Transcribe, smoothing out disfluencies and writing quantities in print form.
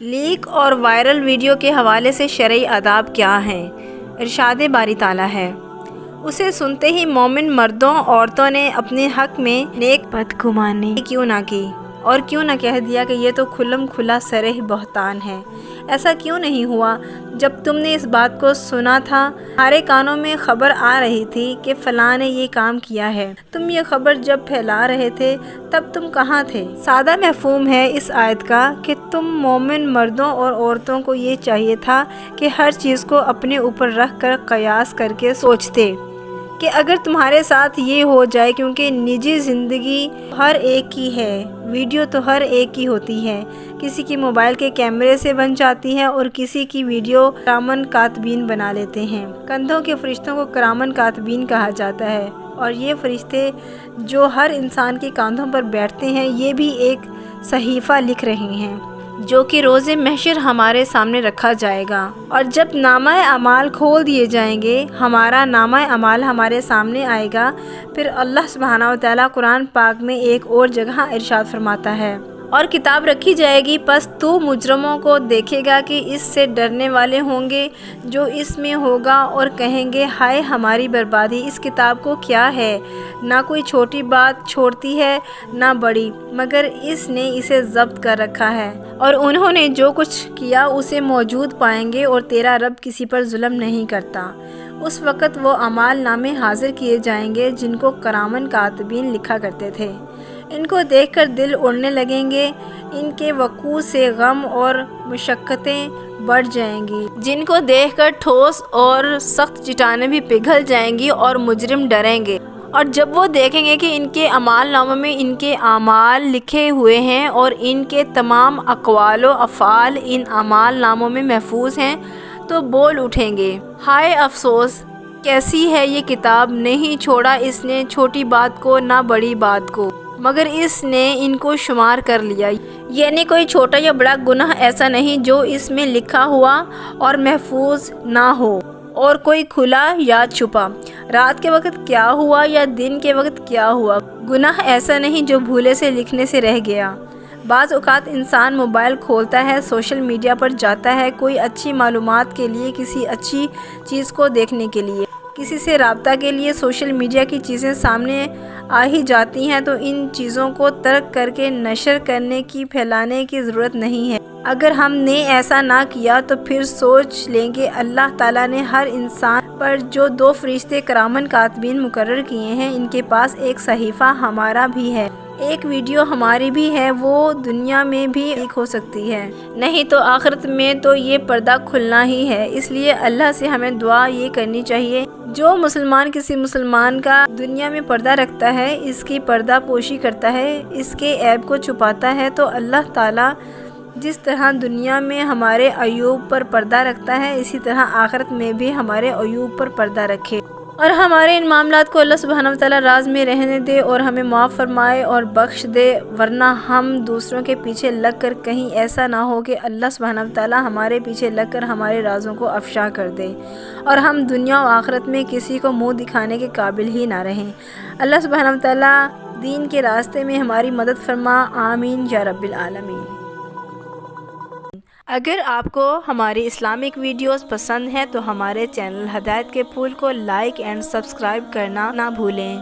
Leak اور viral video کے حوالے سے شرعی آداب کیا ہیں؟ ارشاد باری تعالیٰ ہے، اسے سنتے ہی مومن مردوں عورتوں نے اپنے حق میں نیک بدگمانی کیوں نہ کی اور کیوں نہ کہہ دیا کہ یہ تو کھلم کھلا صریح بہتان ہے۔ ایسا کیوں نہیں ہوا؟ جب تم نے اس بات کو سنا تھا، ہمارے کانوں میں خبر آ رہی تھی کہ فلاں نے یہ کام کیا ہے، تم یہ خبر جب پھیلا رہے تھے تب تم کہاں تھے؟ سادہ مفہوم ہے اس آیت کا کہ تم مومن مردوں اور عورتوں کو یہ چاہیے تھا کہ ہر چیز کو اپنے اوپر رکھ کر قیاس کر کے سوچتے کہ اگر تمہارے ساتھ یہ ہو جائے، کیونکہ نجی زندگی ہر ایک کی ہے، ویڈیو تو ہر ایک کی ہوتی ہے، کسی کی موبائل کے کیمرے سے بن جاتی ہے اور کسی کی ویڈیو کرامن کاتبین بنا لیتے ہیں۔ کندھوں کے فرشتوں کو کرامن کاتبین کہا جاتا ہے، اور یہ فرشتے جو ہر انسان کے کاندھوں پر بیٹھتے ہیں، یہ بھی ایک صحیفہ لکھ رہے ہیں جو کہ روز محشر ہمارے سامنے رکھا جائے گا، اور جب نامہ اعمال کھول دیے جائیں گے، ہمارا نامہ اعمال ہمارے سامنے آئے گا، پھر اللہ سبحانہ وتعالیٰ قرآن پاک میں ایک اور جگہ ارشاد فرماتا ہے، اور کتاب رکھی جائے گی، پس تو مجرموں کو دیکھے گا کہ اس سے ڈرنے والے ہوں گے جو اس میں ہوگا، اور کہیں گے ہائے ہماری بربادی، اس کتاب کو کیا ہے، نہ کوئی چھوٹی بات چھوڑتی ہے نہ بڑی، مگر اس نے اسے ضبط کر رکھا ہے، اور انہوں نے جو کچھ کیا اسے موجود پائیں گے، اور تیرا رب کسی پر ظلم نہیں کرتا۔ اس وقت وہ اعمال نامے حاضر کیے جائیں گے جن کو کرامن کاتبین لکھا کرتے تھے، ان کو دیکھ کر دل اڑنے لگیں گے، ان کے وقوع سے غم اور مشقتیں بڑھ جائیں گی، جن کو دیکھ کر ٹھوس اور سخت چٹانیں بھی پگھل جائیں گی اور مجرم ڈریں گے، اور جب وہ دیکھیں گے کہ ان کے اعمال ناموں میں ان کے اعمال لکھے ہوئے ہیں اور ان کے تمام اقوال و افعال ان اعمال ناموں میں محفوظ ہیں، تو بول اٹھیں گے ہائے افسوس، کیسی ہے یہ کتاب، نہیں چھوڑا اس نے چھوٹی بات کو نہ بڑی بات کو، مگر اس نے ان کو شمار کر لیا، یعنی کوئی چھوٹا یا بڑا گناہ ایسا نہیں جو اس میں لکھا ہوا اور محفوظ نہ ہو، اور کوئی کھلا یا چھپا، رات کے وقت کیا ہوا یا دن کے وقت کیا ہوا، گناہ ایسا نہیں جو بھولے سے لکھنے سے رہ گیا۔ بعض اوقات انسان موبائل کھولتا ہے، سوشل میڈیا پر جاتا ہے، کوئی اچھی معلومات کے لیے، کسی اچھی چیز کو دیکھنے کے لیے، کسی سے رابطہ کے لیے، سوشل میڈیا کی چیزیں سامنے آ ہی جاتی ہیں تو ان چیزوں کو ترک کر کے نشر کرنے کی، پھیلانے کی ضرورت نہیں ہے۔ اگر ہم نے ایسا نہ کیا تو پھر سوچ لیں کہ اللہ تعالیٰ نے ہر انسان پر جو 2 فرشتے کرامن کاتبین مقرر کیے ہیں، ان کے پاس ایک صحیفہ ہمارا بھی ہے، ایک ویڈیو ہماری بھی ہے، وہ دنیا میں بھی لیک ہو سکتی ہے، نہیں تو آخرت میں تو یہ پردہ کھلنا ہی ہے۔ اس لیے اللہ سے ہمیں دعا یہ کرنی چاہیے، جو مسلمان کسی مسلمان کا دنیا میں پردہ رکھتا ہے، اس کی پردہ پوشی کرتا ہے، اس کے عیب کو چھپاتا ہے، تو اللہ تعالیٰ جس طرح دنیا میں ہمارے عیوب پر پردہ رکھتا ہے، اسی طرح آخرت میں بھی ہمارے عیوب پر پردہ رکھے، اور ہمارے ان معاملات کو اللہ سبحانہ وتعالیٰ راز میں رہنے دے اور ہمیں معاف فرمائے اور بخش دے، ورنہ ہم دوسروں کے پیچھے لگ کر کہیں ایسا نہ ہو کہ اللہ سبحانہ وتعالیٰ ہمارے پیچھے لگ کر ہمارے رازوں کو افشا کر دے، اور ہم دنیا و آخرت میں کسی کو منہ دکھانے کے قابل ہی نہ رہیں۔ اللہ سبحانہ وتعالیٰ دین کے راستے میں ہماری مدد فرما، آمین یا رب العالمین۔ اگر آپ کو ہماری اسلامک ویڈیوز پسند ہیں تو ہمارے چینل ہدایت کے پھول کو لائک اینڈ سبسکرائب کرنا نہ بھولیں۔